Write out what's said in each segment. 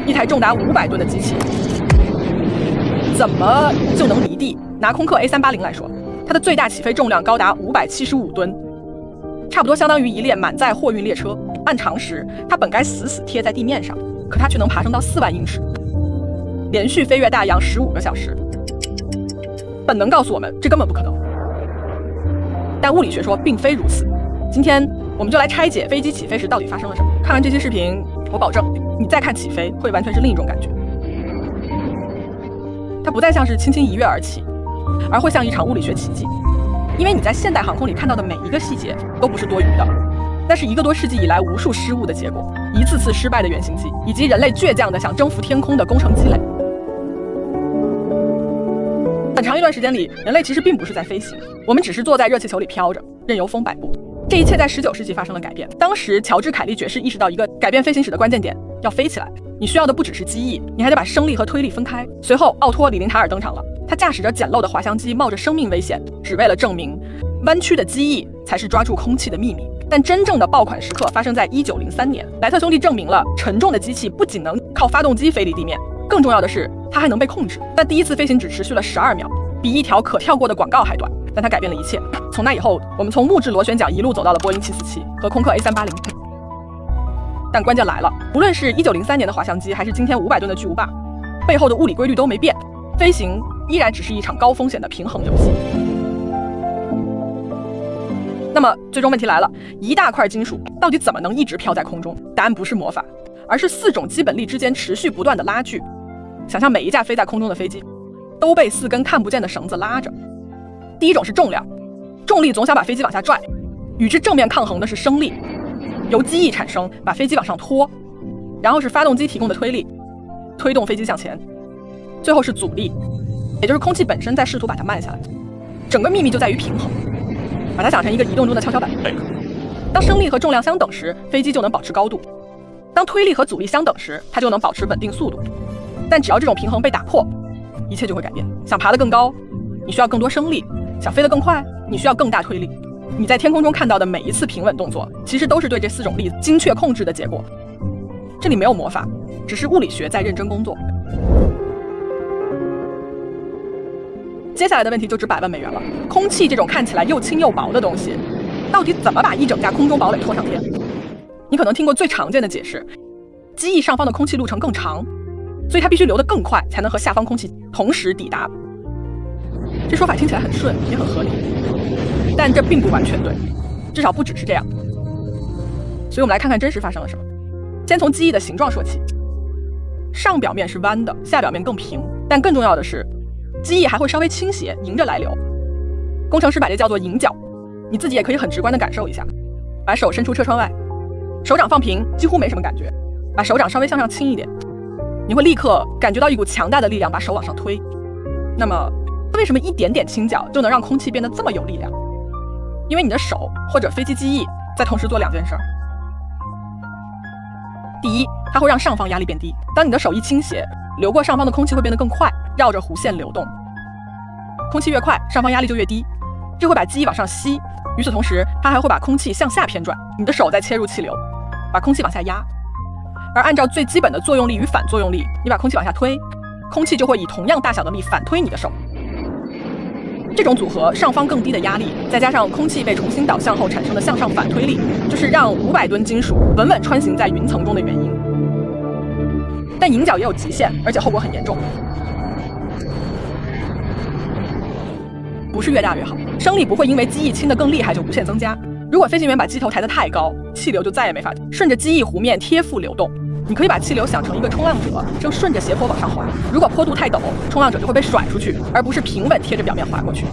一台重达500吨的机器怎么就能离地？拿空客 A380 来说，它的最大起飞重量高达575吨，差不多相当于一列满载货运列车。按常识，它本该死死贴在地面上，可它却能爬升到4万英尺，连续飞越大洋15个小时。本能告诉我们，这根本不可能。但物理学说并非如此。今天我们就来拆解飞机起飞时到底发生了什么。看完这期视频，我保证你再看起飞会完全是另一种感觉。它不再像是轻轻一跃而起，而会像一场物理学奇迹。因为你在现代航空里看到的每一个细节都不是多余的，那是1个多世纪以来无数失误的结果，一次次失败的原型机，以及人类倔强的想征服天空的工程积累。很长一段时间里，人类其实并不是在飞行，我们只是坐在热气球里飘着，任由风摆布。这一切在19世纪发生了改变。当时乔治·凯利爵士意识到一个改变飞行史的关键点，要飞起来。你需要的不只是机翼，你还得把升力和推力分开。随后奥托·李林塔尔登场了，他驾驶着简陋的滑翔机，冒着生命危险，只为了证明弯曲的机翼才是抓住空气的秘密。但真正的爆款时刻发生在1903年，莱特兄弟证明了沉重的机器不仅能靠发动机飞离地面，更重要的是它还能被控制。但第一次飞行只持续了12秒，比一条可跳过的广告还短，但它改变了一切。从那以后，我们从木质螺旋桨一路走到了波音747和空客 A380。但关键来了，无论是1903年的滑翔机，还是今天500吨的巨无霸，背后的物理规律都没变，飞行依然只是一场高风险的平衡游戏。那么最终问题来了，一大块金属到底怎么能一直飘在空中？答案不是魔法，而是4种基本力之间持续不断的拉锯。想象每一架飞在空中的飞机都被4根看不见的绳子拉着。第一种是重量，重力总想把飞机往下拽，与之正面抗衡的是升力，由机翼产生，把飞机往上拖，然后是发动机提供的推力，推动飞机向前，最后是阻力，也就是空气本身在试图把它慢下来。整个秘密就在于平衡，把它想成一个移动中的跷跷板。当升力和重量相等时，飞机就能保持高度；当推力和阻力相等时，它就能保持稳定速度。但只要这种平衡被打破，一切就会改变。想爬得更高，你需要更多升力；想飞得更快，你需要更大推力。你在天空中看到的每一次平稳动作，其实都是对这4种力精确控制的结果。这里没有魔法，只是物理学在认真工作。接下来的问题就值100万美元了。空气这种看起来又轻又薄的东西，到底怎么把一整架空中堡垒拖上天？你可能听过最常见的解释，机翼上方的空气路程更长，所以它必须流得更快，才能和下方空气同时抵达。这说法听起来很顺，也很合理，但这并不完全对，至少不只是这样。所以我们来看看真实发生了什么。先从机翼的形状说起，上表面是弯的，下表面更平，但更重要的是，机翼还会稍微倾斜，迎着来流。工程师把这叫做迎角，你自己也可以很直观的感受一下。把手伸出车窗外，手掌放平，几乎没什么感觉，把手掌稍微向上倾一点，你会立刻感觉到一股强大的力量把手往上推。那么为什么一点点倾角就能让空气变得这么有力量？因为你的手或者飞机机翼在同时做2件事。第一，它会让上方压力变低。当你的手一倾斜，流过上方的空气会变得更快，绕着弧线流动。空气越快，上方压力就越低，这会把机翼往上吸。与此同时，它还会把空气向下偏转，你的手再切入气流，把空气往下压。而按照最基本的作用力与反作用力，你把空气往下推，空气就会以同样大小的力反推你的手。这种组合，上方更低的压力，再加上空气被重新导向后产生的向上反推力，就是让500吨金属稳稳穿行在云层中的原因。但迎角也有极限，而且后果很严重。不是越大越好，升力不会因为机翼倾得更厉害就无限增加。如果飞行员把机头抬得太高，气流就再也没法顺着机翼弧面贴附流动。你可以把气流想成一个冲浪者，正顺着斜坡往上滑。如果坡度太陡，冲浪者就会被甩出去，而不是平稳贴着表面滑过去。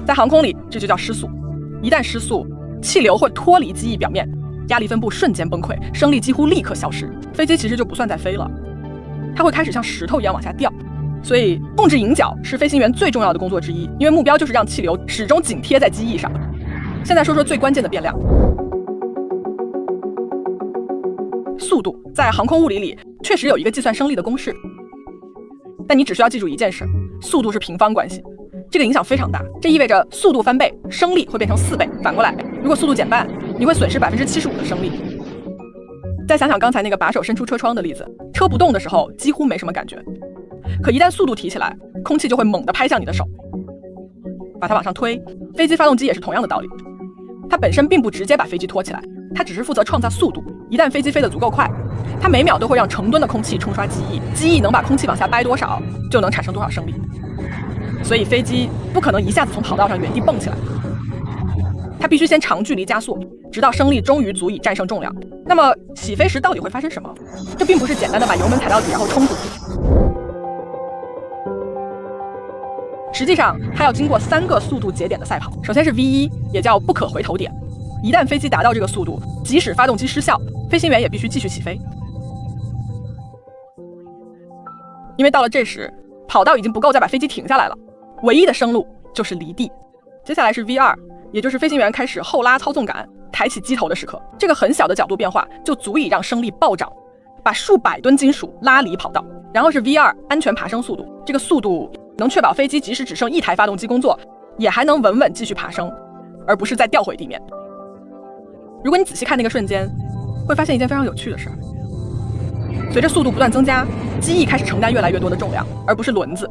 在航空里，这就叫失速。一旦失速，气流会脱离机翼表面，压力分布瞬间崩溃，升力几乎立刻消失，飞机其实就不算在飞了，它会开始像石头一样往下掉。所以控制迎角是飞行员最重要的工作之一，因为目标就是让气流始终紧贴在机翼上。现在说说最关键的变量。速度在航空物理里确实有一个计算升力的公式，但你只需要记住一件事，速度是平方关系，这个影响非常大。这意味着速度翻倍，升力会变成4倍。反过来，如果速度减半，你会损失75%的升力。再想想刚才那个把手伸出车窗的例子，车不动的时候几乎没什么感觉，可一旦速度提起来，空气就会猛地拍向你的手，把它往上推。飞机发动机也是同样的道理，它本身并不直接把飞机拖起来，它只是负责创造速度。一旦飞机飞得足够快，它每秒都会让成吨的空气冲刷机翼，机翼能把空气往下掰多少，就能产生多少升力。所以飞机不可能一下子从跑道上原地蹦起来，它必须先长距离加速，直到升力终于足以战胜重量。那么起飞时到底会发生什么？这并不是简单的把油门踩到底然后冲出去，实际上它要经过3个速度节点的赛跑。首先是 V1， 也叫不可回头点，一旦飞机达到这个速度，即使发动机失效，飞行员也必须继续起飞，因为到了这时，跑道已经不够再把飞机停下来了，唯一的生路就是离地。接下来是 V2， 也就是飞行员开始后拉操纵杆，抬起机头的时刻。这个很小的角度变化就足以让升力暴涨，把数百吨金属拉离跑道。然后是 V2 安全爬升速度，这个速度能确保飞机即使只剩1台发动机工作，也还能稳稳继续爬升，而不是再掉回地面。如果你仔细看那个瞬间，会发现一件非常有趣的事儿。随着速度不断增加，机翼开始承担越来越多的重量，而不是轮子。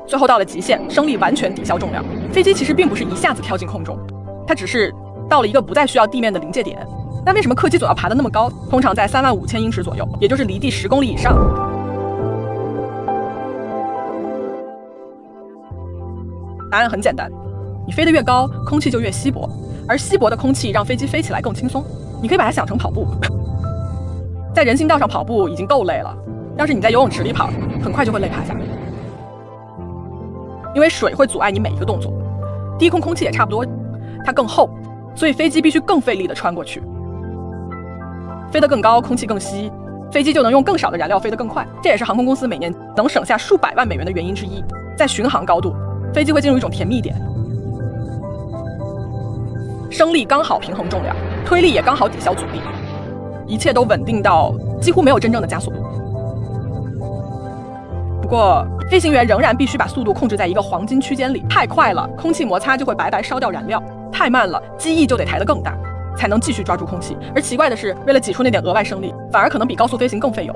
最后到了极限，升力完全抵消重量，飞机其实并不是一下子飘进空中，它只是到了一个不再需要地面的临界点。那为什么客机总要爬得那么高？通常在35000英尺左右，也就是离地10公里以上。答案很简单，你飞得越高，空气就越稀薄，而稀薄的空气让飞机飞起来更轻松。你可以把它想成跑步，在人行道上跑步已经够累了，要是你在游泳池里跑，很快就会累趴下，因为水会阻碍你每一个动作。低空空气也差不多，它更厚，所以飞机必须更费力地穿过去。飞得更高，空气更稀，飞机就能用更少的燃料飞得更快，这也是航空公司每年能省下数百万美元的原因之一。在巡航高度，飞机会进入一种甜蜜点，升力刚好平衡重量，推力也刚好抵消阻力，一切都稳定到几乎没有真正的加速度。不过飞行员仍然必须把速度控制在一个黄金区间里，太快了空气摩擦就会白白烧掉燃料，太慢了机翼就得抬得更大，才能继续抓住空气。而奇怪的是，为了挤出那点额外升力，反而可能比高速飞行更费油。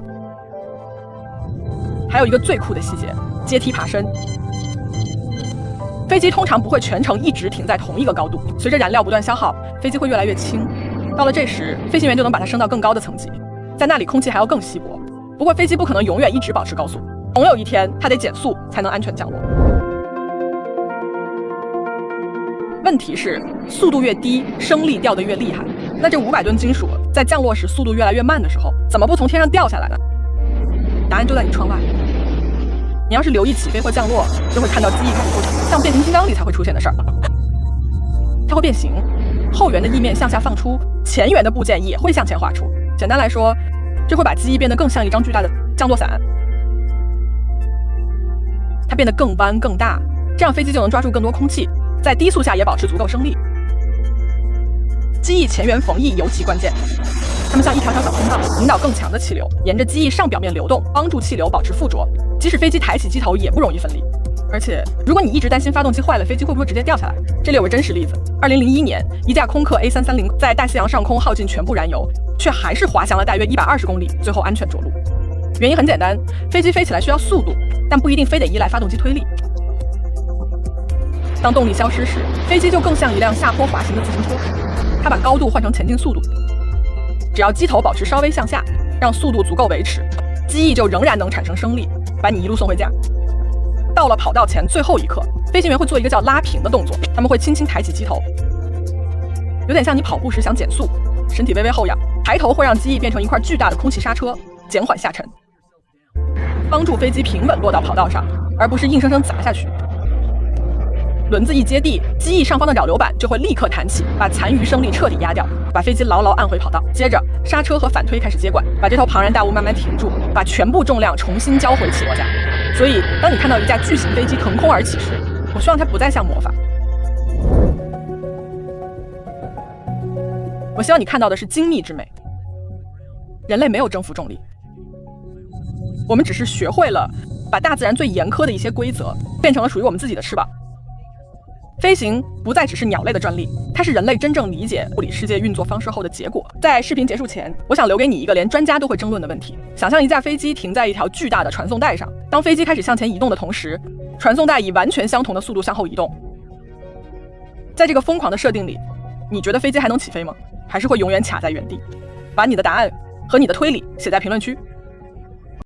还有一个最酷的细节，阶梯爬升。飞机通常不会全程一直停在同一个高度，随着燃料不断消耗，飞机会越来越轻。到了这时，飞行员就能把它升到更高的层级，在那里空气还要更稀薄。不过飞机不可能永远一直保持高速，总有一天它得减速才能安全降落。问题是，速度越低，升力掉得越厉害。那这500吨金属在降落时速度越来越慢的时候，怎么不从天上掉下来呢？答案就在你窗外。你要是留意起飞或降落，就会看到机翼开始不同，像变形金刚里才会出现的事儿。它会变形，后缘的翼面向下放出，前缘的部件也会向前滑出。简单来说，这会把机翼变得更像一张巨大的降落伞，它变得更弯更大，这样飞机就能抓住更多空气，在低速下也保持足够升力。机翼前缘缝翼尤其关键，它们像一条条小通道，引导更强的气流沿着机翼上表面流动，帮助气流保持附着，即使飞机抬起机头也不容易分离。而且如果你一直担心发动机坏了，飞机会不会直接掉下来，这里有个真实例子。2001年，一架空客 A330 在大西洋上空耗尽全部燃油，却还是滑翔了大约120公里，最后安全着陆。原因很简单，飞机飞起来需要速度，但不一定非得依赖发动机推力。当动力消失时，飞机就更像一辆下坡滑行的自行车，它把高度换成前进速度，只要机头保持稍微向下，让速度足够维持，机翼就仍然能产生升力，把你一路送回家。到了跑道前最后一刻，飞行员会做一个叫拉平的动作，他们会轻轻抬起机头，有点像你跑步时想减速，身体微微后仰，抬头会让机翼变成一块巨大的空气刹车，减缓下沉，帮助飞机平稳落到跑道上，而不是硬生生砸下去。轮子一接地，机翼上方的扰流板就会立刻弹起，把残余升力彻底压掉，把飞机牢牢按回跑道。接着刹车和反推开始接管，把这头庞然大物慢慢停住，把全部重量重新交回起落架。所以当你看到一架巨型飞机腾空而起时，我希望它不再像魔法，我希望你看到的是精密之美。人类没有征服重力，我们只是学会了把大自然最严苛的一些规则变成了属于我们自己的翅膀。飞行不再只是鸟类的专利，它是人类真正理解物理世界运作方式后的结果。在视频结束前，我想留给你一个连专家都会争论的问题：想象一架飞机停在一条巨大的传送带上，当飞机开始向前移动的同时，传送带以完全相同的速度向后移动。在这个疯狂的设定里，你觉得飞机还能起飞吗？还是会永远卡在原地？把你的答案和你的推理写在评论区。